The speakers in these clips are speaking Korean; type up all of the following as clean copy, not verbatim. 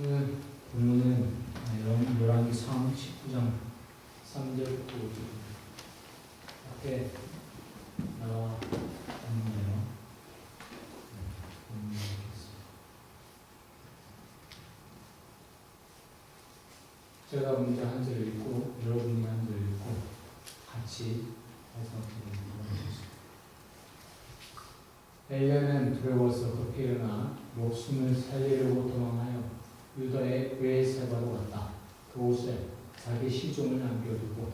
오늘 본문은 열왕기상 19장 3절부터 5절 앞에 나와 있네요. 제가 먼저 한 절 읽고 여러분이 한 절 읽고 같이 해석해보겠습니다. 엘리야는 두려워서 급히 일어나 목숨을 살리려고 도망하여 유다의 베에세바로 갔다. 그곳에 자기 시종을 남겨두고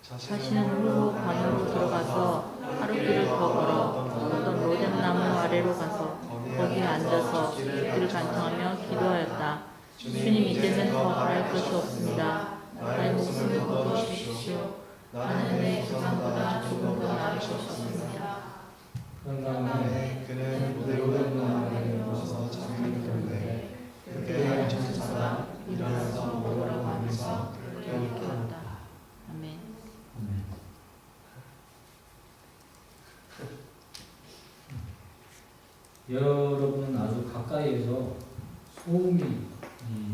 자신은 홀로 관으로 들어가서 하루 길을 더 걸어 어떤 로뎀나무 아래로 가서 거기에 앉아서 길을 간청하며 기도하였다. 주님, 이제는 더 바랄 것이 없습니다. 나의 목숨을 거두어주십시오. 나는 내 조상보다 조금 더 나을 것이 없습니다. 그런 다음에 그는 로뎀나무 아래에 누워서 잠을 들었는데 그때 천사가 일어나서 먹으라고 하면서 그를 깨웠다. 아멘. 여러분은 아주 가까이에서 소음이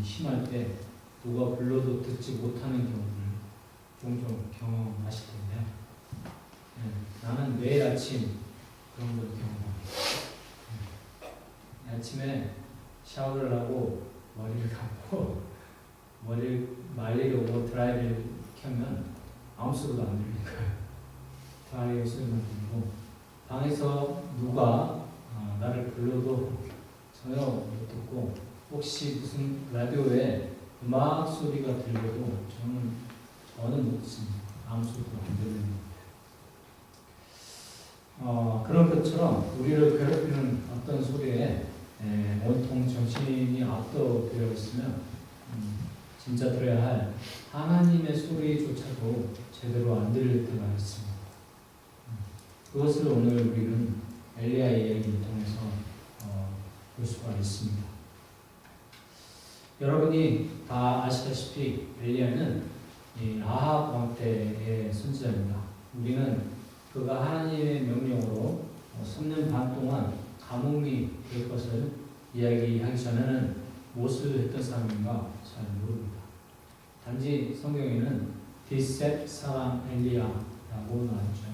심할 때 누가 불러도 듣지 못하는 경우를 종종 경험하실 텐데, 나는 매일 아침 그런 걸 경험합니다. 아침에 샤워를 하고 머리를 감고 머리를 말리려고 드라이를 켜면 아무 소리도 안 들리는 거예요. 드라이어 소리만 들리고 방에서 누가 나를 불러도 전혀 못 듣고 혹시 무슨 라디오에 음악 소리가 들려도 저는 못 듣습니다. 아무 소리도 안 들리는 그런 것처럼 우리를 괴롭히는 어떤 소리에 온통 정신이 압도되어 있으면 진짜 들어야 할 하나님의 소리조차도 제대로 안 들릴 때가 있습니다. 그것을 오늘 우리는 엘리야의 이야기를 통해서 볼 수가 있습니다. 여러분이 다 아시다시피 엘리야는 아합 왕 때의 선지자입니다. 우리는 그가 하나님의 명령으로 3년 반 동안 가뭄이 될 것을 이야기하기 전에는 무엇을 했던 사람인가 잘 모릅니다. 단지 성경에는 디셋 사람 엘리야라고 나왔죠.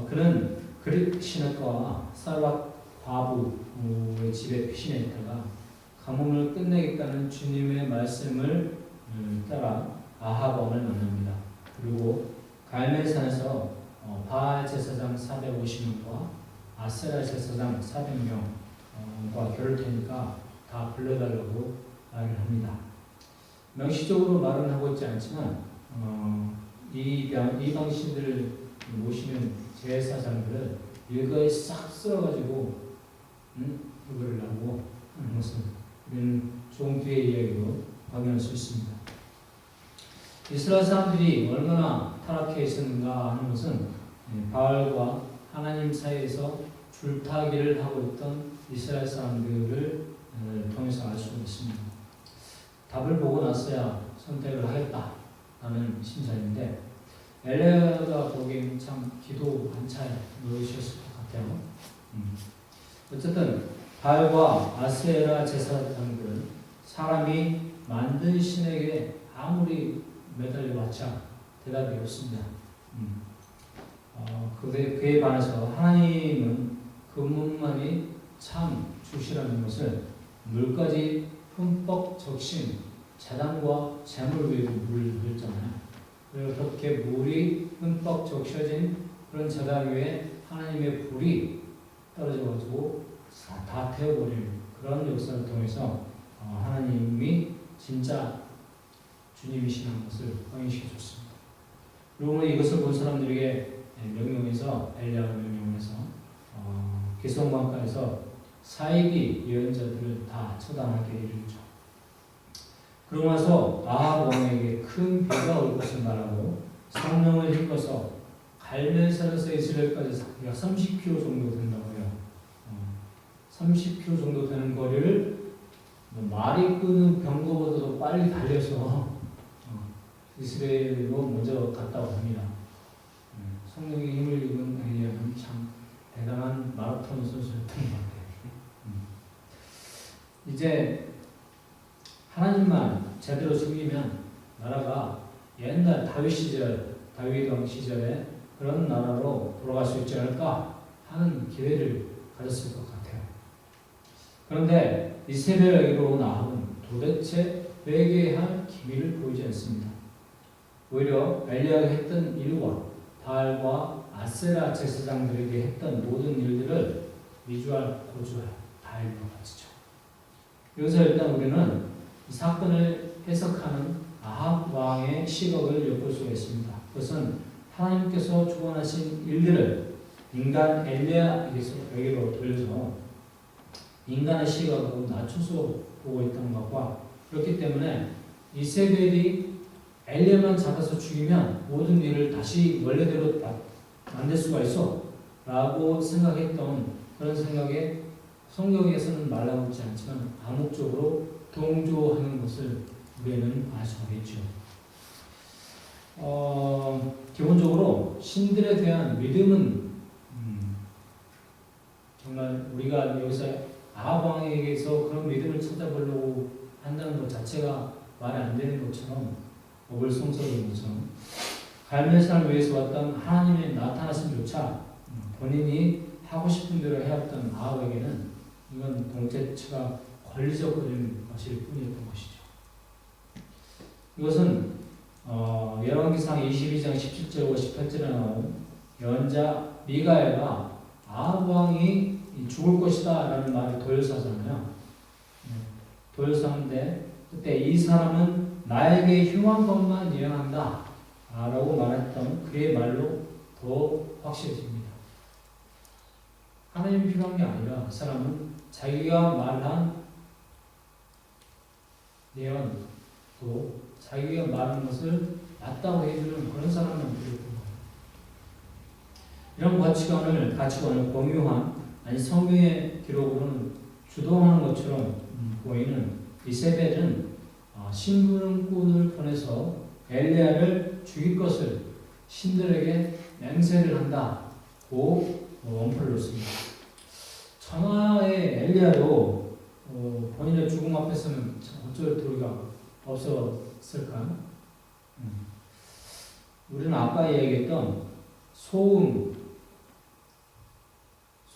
그는 그릿 시내가와 사르밧 과부의 집에 피신해 있다가 가뭄을 끝내겠다는 주님의 말씀을 따라 아합 왕을 만납니다. 그리고 갈멜산에서 바알 제사장 450명과 아세라 제사장 400명과 겨룰 테니까 다 불러달라고 말을 합니다. 명시적으로 말은 하고 있지 않지만 이 방신들을 모시는 제사장들을 일거에 싹 쓸어가지고 그거를 하고 하는 것은 우리는 조금 뒤의 이야기로 확인할 수 있습니다. 이스라엘 사람들이 얼마나 타락해 있었는가 하는 것은 바알과 하나님 사이에서 줄타기를 하고 있던 이스라엘 사람들을 통해서 알 수 있습니다. 답을 보고 나서야 선택을 하겠다라는 심사인데 엘리야가 보기엔 참 기도 반차에 넣으셨을 것 같아요. 어쨌든 바알과 아세라 제사장들은 사람이 만든 신에게 아무리 매달려봤자 대답이 없습니다. 그에 반해서 하나님은 그 문만이 참 주시라는 것을 물까지 흠뻑 적신 제단과 제물 위에 물을 흘렸잖아요. 그렇게 물이 흠뻑 적셔진 그런 제단 위에 하나님의 불이 떨어져가지고 다 태워버리는 그런 역사를 통해서 하나님이 진짜 주님이시라는 것을 확인시켜 줬습니다. 그리고 이것을 본 사람들에게 명령해서 엘리야가 명령해서 기성관가에서 사이비 예언자들을 다 처단하게 이르죠. 그러고 나서 아합 왕에게 큰 비가 올 것을 말하고 성령을 힘써서 갈멜산에서 이스라엘까지 약 30km 정도 된다고 해요. 30km 정도 되는 거리를 말이 끄는 병거보다도 빨리 달려서 이스라엘로 먼저 갔다고 합니다. 성령의 힘을 입은 엘리야는 참 대단한 마라톤 선수였던 것 같아요. 이제 하나님만 제대로 섬기면 나라가 옛날 다윗 왕 시절에 그런 나라로 돌아갈 수 있지 않을까 하는 기대를 가졌을 것 같아요. 그런데 이세벨에게로 나아가면 도대체 회개할 기미를 보이지 않습니다. 오히려 엘리야가 했던 일과 바알과 아세라 제사장들에게 했던 모든 일들을 미주알 고주알 다 일러 바치죠. 여기서 일단 우리는 이 사건을 해석하는 아합 왕의 시각을 엿볼 수가 있습니다. 그것은 하나님께서 주관하신 일들을 인간 엘리야에게로 돌려서 인간의 시각으로 낮춰서 보고 있던 것과 그렇기 때문에 이세벨이 엘리야만 잡아서 죽이면 모든 일을 다시 원래대로 만들 수가 있어 라고 생각했던 그런 생각에 성경에서는 말하고 있지 않지만 암묵적으로 동조하는 것을 우리는 알 수가 있죠. 기본적으로 신들에 대한 믿음은 정말 우리가 여기서 아합 왕에게서 그런 믿음을 찾아보려고 한다는 것 자체가 말이 안 되는 것처럼 어불성설인 것처럼 갈멜산을 위해서 왔던 하나님의 나타나심조차 본인이 하고 싶은 대로 해왔던 아합에게는 이건 동체처가 권리적인 것일 뿐이었던 것이죠. 이것은 열왕기상 22장 17절과 18절에 나온 연자 미가엘과 아합 왕이 죽을 것이다 라는 말이 도열사잖아요. 도열사인데 그때 이 사람은 나에게 흉한 것만 예언한다 라고 말했던 그의 말로 더 확실해집니다. 하나님이 필요한 게 아니라 그 사람은 자기가 말한 예언 또 자기가 말한 것을 맞다고 해주는 그런 사람만 필요했던 거예요. 이런 가치관을 공유한 아니 성경의 기록으로는 주동하는 것처럼 보이는 이세벨은 심부름꾼을 보내서 엘리야를 죽일 것을 신들에게 맹세를 한다고 원포를 놓습니다. 천하의 엘리야도 본인의 죽음 앞에서는 어쩔 도리가 없었을까? 우리는 아까 얘기했던 소음이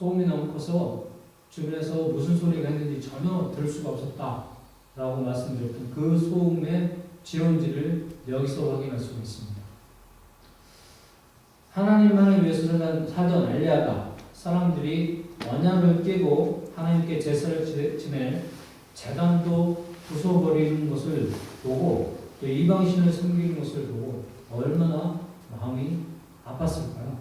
너무 커서 주변에서 무슨 소리가 했는지 전혀 들을 수가 없었다라고 말씀드렸던 그 소음의 지론지를 여기서 확인할 수가 있습니다. 하나님만을 위해서 살던 엘리야가 사람들이 언약을 깨고 하나님께 제사를 지낼 제단도 부숴버리는 것을 보고 또 이방신을 섬기는 것을 보고 얼마나 마음이 아팠을까요?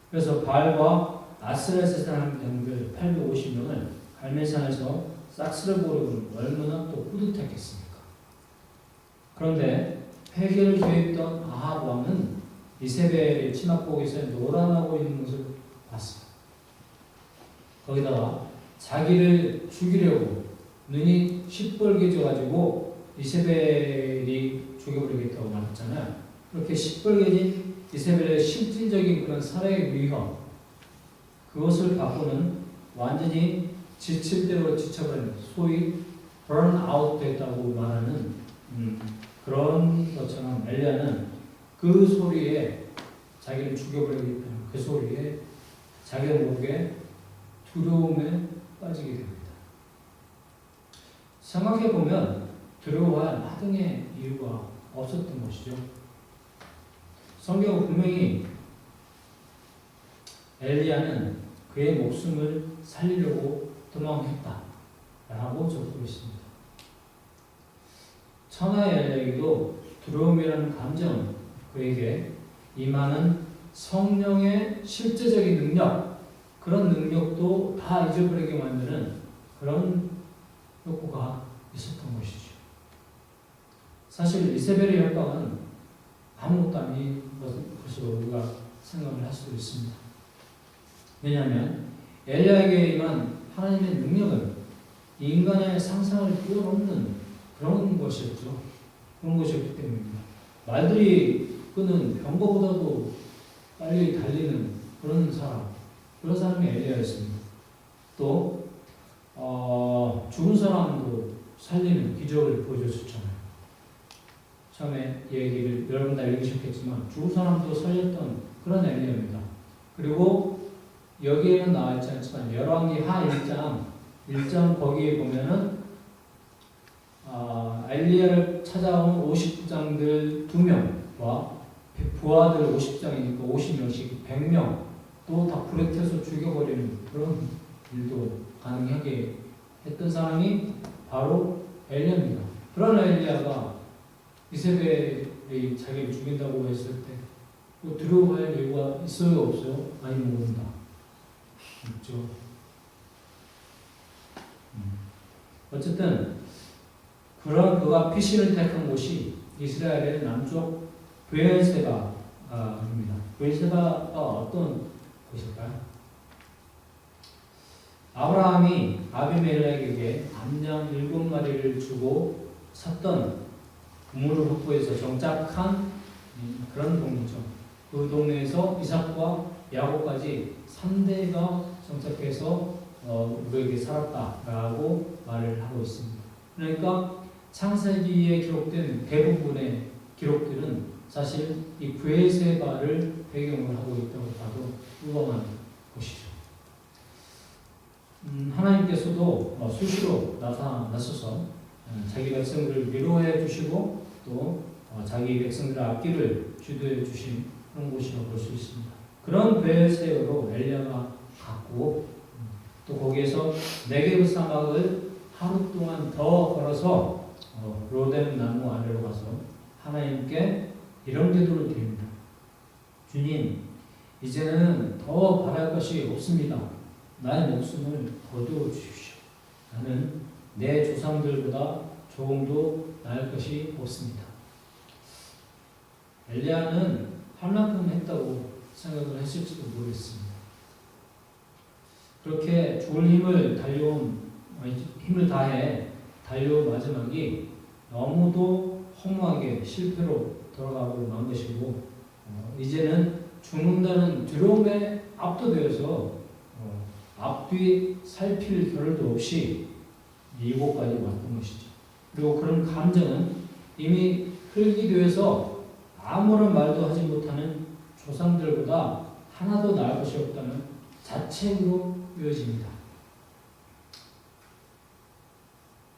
그래서 바알과 아스라 제사장들 850명을 갈멜산에서 싹 쓸어버리고는 얼마나 또 뿌듯했겠습니까? 그런데 회개를 계획했던 아합 왕은 이세벨의 치맛복에서 노란하고 있는 것을 봤어요. 거기다가 자기를 죽이려고 눈이 시뻘개져가지고 이세벨이 죽여버리겠다고 말했잖아요. 그렇게 시뻘개진 이세벨의 실질적인 그런 살해의 위험, 그것을 갖고는 완전히 지칠 대로 지쳐버린, 소위 burn-out 됐다고 말하는 그런 것처럼 엘리야는 그 소리에 자기를 죽여버리겠다는 그 소리에 자기가 모르게 두려움에 빠지게 됩니다. 생각해보면 두려워할 하등의 이유가 없었던 것이죠. 성경은 분명히 엘리야는 그의 목숨을 살리려고 도망했다 라고 적고 있습니다. 천하의 엘리야에게도 두려움이라는 감정은 그에게 임하는 성령의 실제적인 능력, 그런 능력도 다 잊어버리게 만드는 그런 효과가 있었던 것이죠. 사실 이세벨의 협박은 아무것도 아닌 것으로 우리가 생각을 할 수도 있습니다. 왜냐하면 엘리야에게 임한 하나님의 능력은 인간의 상상을 뛰어넘는 그런 것이었죠. 그런 것이었기 때문입니다. 말들이 끄는 병거보다도 빨리 달리는 그런 사람이 엘리야였습니다. 또 죽은 사람도 살리는 기적을 보여줬었잖아요. 처음에 얘기를 여러분 다 읽으셨겠지만 죽은 사람도 살렸던 그런 엘리야입니다. 그리고 여기에는 나와 있지 않지만 열왕기 하 1장 거기에 보면은 엘리야를 찾아온 50장들 2명과 부하들 50장이니까 50명씩 100명 또 다 불에 태워서 죽여버리는 그런 일도 가능하게 했던 사람이 바로 엘리야입니다. 그런 엘리야가 이세벨이 자기를 죽인다고 했을 때 뭐 두려워할 이유가 있어요 없어요? 많이 모른다. 있죠. 어쨌든 그런 그가 피신을 택한 곳이 이스라엘의 남쪽 브엘세바입니다. 브엘세바가 어떤 곳일까요? 아브라함이 아비멜렉에게 암양 7마리를 주고 샀던 우물을 확보해서 정착한 그런 동네죠. 그 동네에서 이삭과 야곱까지 3대가 정착해서 우리에게 살았다라고 말을 하고 있습니다. 그러니까 창세기에 기록된 대부분의 기록들은 사실 이 브엘세바를 배경으로 하고 있다고 봐도 무방한 것이죠. 하나님께서도 수시로 나서서 자기 백성들을 위로해 주시고 또 자기 백성들의 앞길을 주도해 주신 그런 곳이라고 볼 수 있습니다. 그런 브엘세바로 엘리야가 갔고 또 거기에서 네게브 사막을 하루 동안 더 걸어서 로뎀 나무 아래로 가서 하나님께 이런 기도를 드립니다. 주님, 이제는 더 바랄 것이 없습니다. 나의 목숨을 거두어 주십시오. 나는 내 조상들보다 조금도 나을 것이 없습니다. 엘리야는 할 만큼 했다고 생각을 했을지도 모르겠습니다. 그렇게 좋은 힘을 다해 달려온 마지막이 너무도 허무하게 실패로 돌아가고 만 것이고 이제는 죽는다는 두려움에 압도되어서 앞뒤 살필 겨를도 없이 이곳까지 왔던 것이죠. 그리고 그런 감정은 이미 흙이되어서 아무런 말도 하지 못하는 조상들보다 하나도 나을 것이 없다는 자책으로 이어집니다.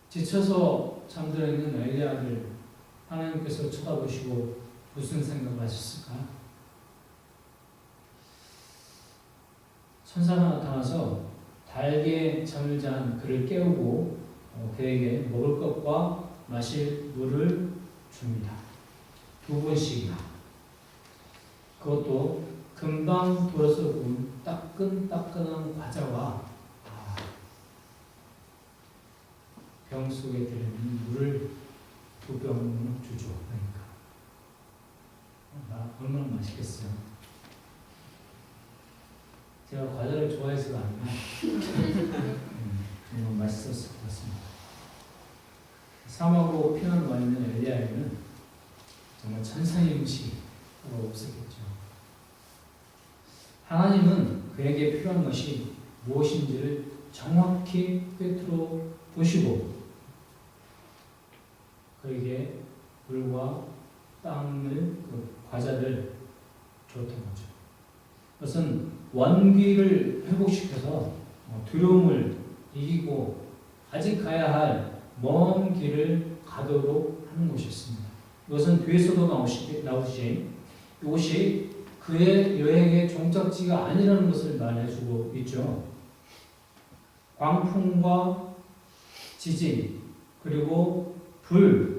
지쳐서 잠들어 있는 엘리야를 하나님께서 쳐다보시고 무슨 생각을 하셨을까? 천사가 나타나서 달게 잠을 잔 그를 깨우고 그에게 먹을 것과 마실 물을 줍니다. 2번씩이나. 그것도 금방 돌아서 구운 따끈따끈한 과자와 병 속에 들어있는 물을 2병 주죠. 그러니까 얼마나 맛있겠어요. 제가 과자를 좋아해서가 아니라 정말 맛있었을 것 같습니다. 사막으로 피난 와 있는 엘리야에는 정말 천상의 음식이 없었겠죠. 하나님은 그에게 필요한 것이 무엇인지를 정확히 꿰뚫어 보시고 그에게 물과 빵을 그 과자를 줬던 거죠. 그것은 원기를 회복시켜서 두려움을 이기고 아직 가야 할 먼 길을 가도록 하는 것이었습니다. 이것은 뒤에서도 나오시 이것이 그의 여행의 종착지가 아니라는 것을 말해주고 있죠. 광풍과 지진 그리고 불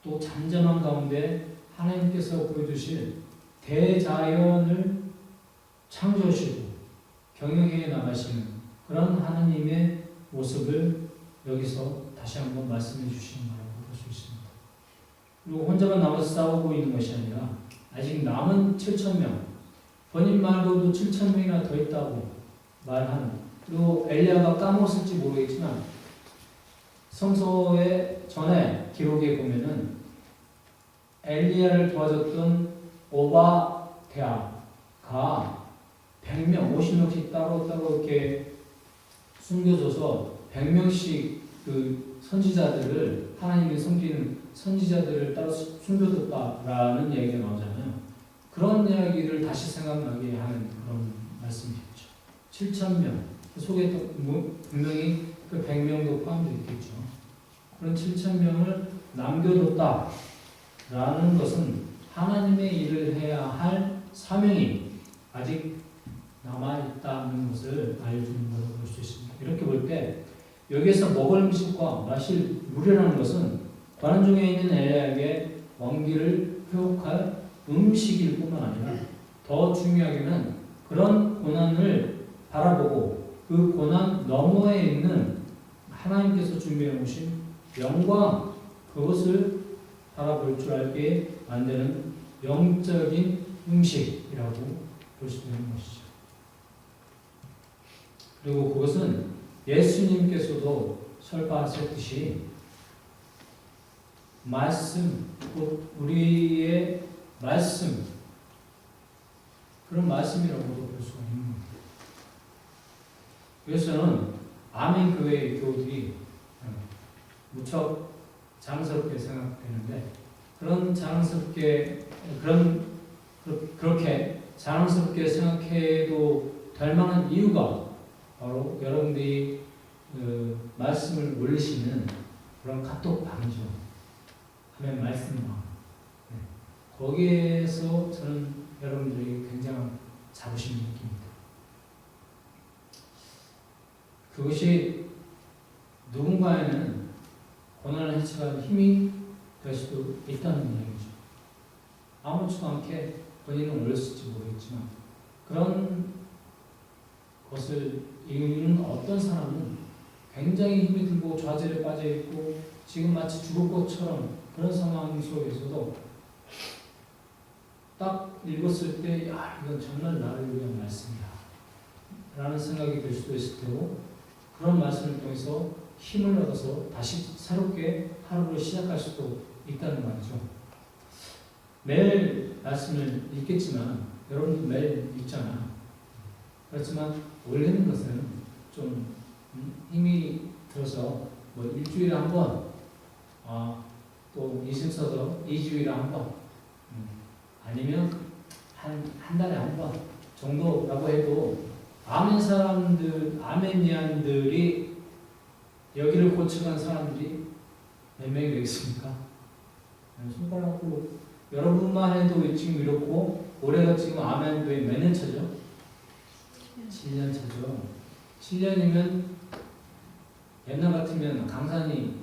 또 잠잠한 가운데 하나님께서 보여주실 대자연을 창조하시고 경영해 나가시는 그런 하나님의 모습을 여기서 다시 한번 말씀해 주시는 거라고 볼 수 있습니다. 그리고 혼자만 남아서 싸우고 있는 것이 아니라 아직 남은 7,000명, 본인 말고도 7,000명이나 더 있다고 말하는, 그리고 엘리야가 까먹었을지 모르겠지만 성서의 전에 기록에 보면은 엘리야를 도와줬던 오바댜가 100명, 50명씩 따로따로 이렇게 숨겨져서 100명씩 그 선지자들을 하나님이 섬기는 선지자들을 따로 숨겨뒀다라는 얘기가 나오잖아요. 그런 이야기를 다시 생각나게 하는 그런 말씀이겠죠. 7,000명 그 속에 또 분명히 그 100명도 포함되어 있겠죠. 그런 7,000명을 남겨뒀다라는 것은 하나님의 일을 해야 할 사명이 아직 남아있다는 것을 알려주는 것으로 볼 수 있습니다. 이렇게 볼 때 여기에서 먹을 음식과 마실 물이라는 것은 관원 중에 있는 엘리야에게 왕기를 회복할 음식일 뿐만 아니라 더 중요하게는 그런 고난을 바라보고 그 고난 너머에 있는 하나님께서 준비해 놓으신 영광, 그것을 바라볼 줄 알게 만드는 영적인 음식이라고 볼 수 있는 것이죠. 그리고 그것은 예수님께서도 설파하셨듯이 말씀, 우리의 말씀, 그런 말씀이라고도 볼 수가 있는 겁니다. 그래서 저는 아멘 교회의 교우들이 무척 자랑스럽게 생각되는데 그렇게 자랑스럽게 생각해도 될 만한 이유가 바로 여러분들이 말씀을 올리시는 그런 카톡방이죠. 하나님의 말씀방. 거기에서 저는 여러분들이 굉장한 자부심을 느낍니다. 그것이 누군가에는 고난을 해치할 힘이 될 수도 있다는 이야기죠. 아무렇지도 않게 본인은 올렸을지 모르겠지만 그런 것을 읽는 어떤 사람은 굉장히 힘이 들고 좌절에 빠져있고 지금 마치 죽을 것처럼 그런 상황 속에서도 딱 읽었을 때 야, 이건 정말 나를 위한 말씀이야 라는 생각이 들 수도 있을 테고 그런 말씀을 통해서 힘을 얻어서 다시 새롭게 하루를 시작할 수도 있다는 말이죠. 매일 말씀을 읽겠지만 여러분도 매일 읽잖아. 그렇지만 올리는 것은 좀 힘이 들어서 뭐 일주일에 한 번, 또 이승서서 2주일에 한 번, 아니면 한 달에 한 번 정도라고 해도 아멘 사람들, 아멘니안들이 여기를 고쳐간 사람들이 몇 명이 되겠습니까? 손가락으로 여러분만 해도 지금 이렇고 올해가 지금 아멘교회 몇 년 차죠? 7년 차죠. 7년이면 옛날 같으면 강산이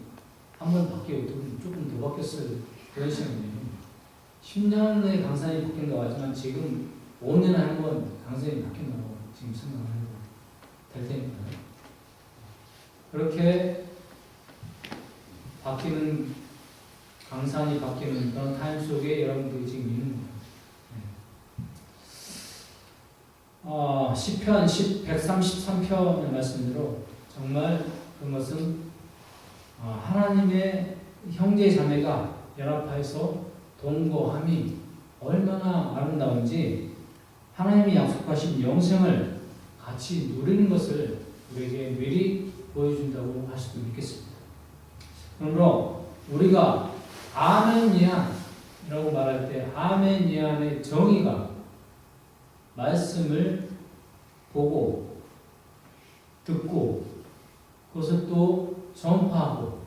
한 번 바뀌고 조금 더 바뀌었을 그런 시간이에요. 10년에 강산이 바뀐다고 하지만 지금 5년에 한 번 강산이 바뀐다고 지금 생각을 해도 될 테니까요. 그렇게 바뀌는 강산이 바뀌는 그런 타임 속에 여러분들이 지금 있는 거예요. 시편 133편의 말씀대로 정말 그것은 하나님의 형제 자매가 연합하여서 동거함이 얼마나 아름다운지 하나님이 약속하신 영생을 같이 누리는 것을 우리에게 미리 보여준다고 할 수도 있겠습니다. 그러므로 우리가 아멘니안이라고 말할 때 아멘니안의 정의가 말씀을 보고 듣고 그것을 또 전파하고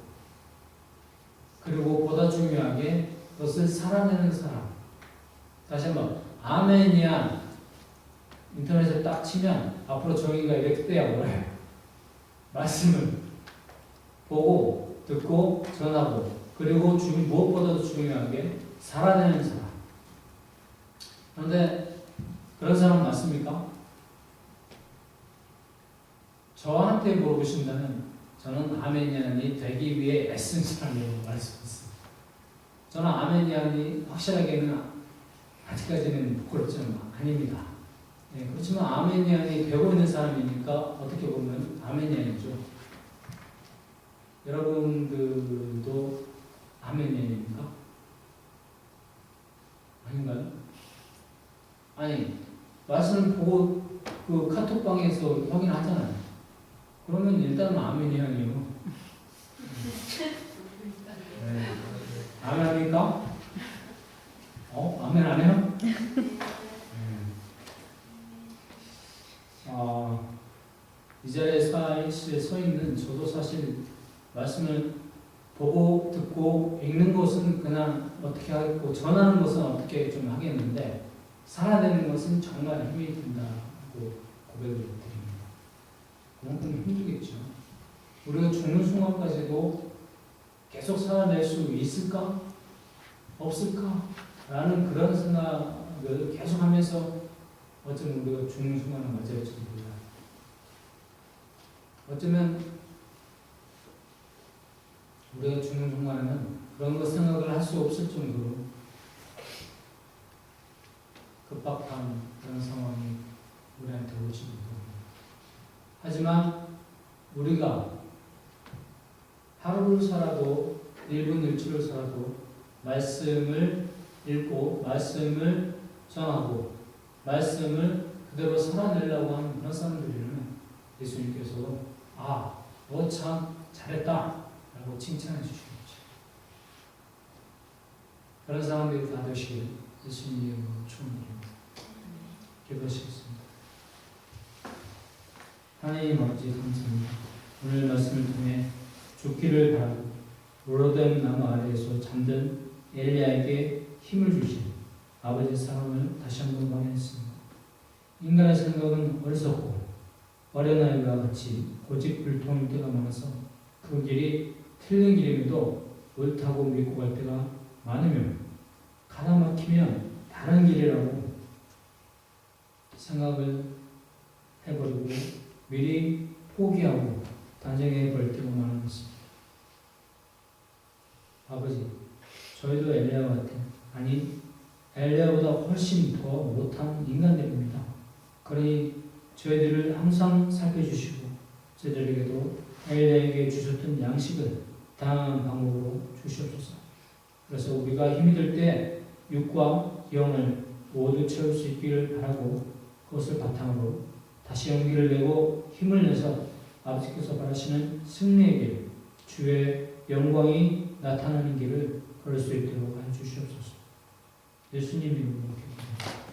그리고 보다 중요하게 그것을 살아내는 사람. 다시 한번 아멘니안 인터넷에 딱 치면 앞으로 정의가 이렇게 돼야 뭐래요? 말씀을 보고 듣고 전하고 그리고 무엇보다도 중요하게 살아내는 사람. 그런데 그런 사람 맞습니까? 저한테 물어보신다면 저는 아멘니안이 되기 위해 애쓴 사람이라고 말할 수 있습니다. 저는 아멘니안이 확실하게는 아직까지는 그렇지는 아닙니다. 네, 그렇지만 아멘니안이 되고 있는 사람이니까 어떻게 보면 아멘니안이죠. 여러분들도 아멘니안입니까? 아닌가요? 아니, 말씀을 보고 그 카톡방에서 확인하잖아요. 그러면 일단은 아멘이아니에요. 아닙니까? 아멘 안 해요? 이 자리에 서 있는 저도 사실 말씀을 보고 듣고 읽는 것은 그냥 어떻게 하겠고 전하는 것은 어떻게 좀 하겠는데 살아내는 것은 정말 힘이 든다고 고백을 드립니다. 그만큼 힘들겠죠. 우리가 죽는 순간까지도 계속 살아낼 수 있을까? 없을까? 라는 그런 생각을 계속하면서 어쩌면 우리가 죽는 순간을 맞이할지도 몰라요. 어쩌면 우리가 죽는 순간에는 그런 거 생각을 할 수 없을 정도로 급박한 그런 상황이 우리한테 올지도 모릅니다. 하지만 우리가 하루를 살아도 1분 1초를 살아도 말씀을 읽고 말씀을 전하고 말씀을 그대로 살아내려고 하는 그런 사람들이라면 예수님께서 너 참 잘했다 라고 칭찬해 주시겠죠. 그런 사람들이 다 되시길 예수님 이름으로 축원드립니다. 기도하시겠습니다. 하나님 아버지 감사합니다. 오늘 말씀을 통해 죽기를 바라고 로뎀 나무 아래에서 잠든 엘리야에게 힘을 주신 아버지의 사랑을 다시 한번 확인했습니다. 인간의 생각은 어리석고 어린아이와 같이 고집불통일 때가 많아서 그 길이 틀린 길임에도 옳다고 믿고 갈 때가 많으며 가다 막히면 다른 길이라고 생각을 해버리고 미리 포기하고 단정해 버릴 때가 많은 것입니다. 아버지, 저희도 엘리야와 같은, 아니 엘리야보다 훨씬 더 못한 인간들입니다. 그러니 저희들을 항상 살펴주시고 저희들에게도 엘리야에게 주셨던 양식을 다양한 방법으로 주시옵소서. 그래서 우리가 힘이 들 때 육과 영을 모두 채울 수 있기를 바라고 그것을 바탕으로 다시 용기를 내고 힘을 내서 아버지께서 바라시는 승리의 길, 주의 영광이 나타나는 길을 걸을 수 있도록 하여 주시옵소서. 예수님 이름으로 기도합니다.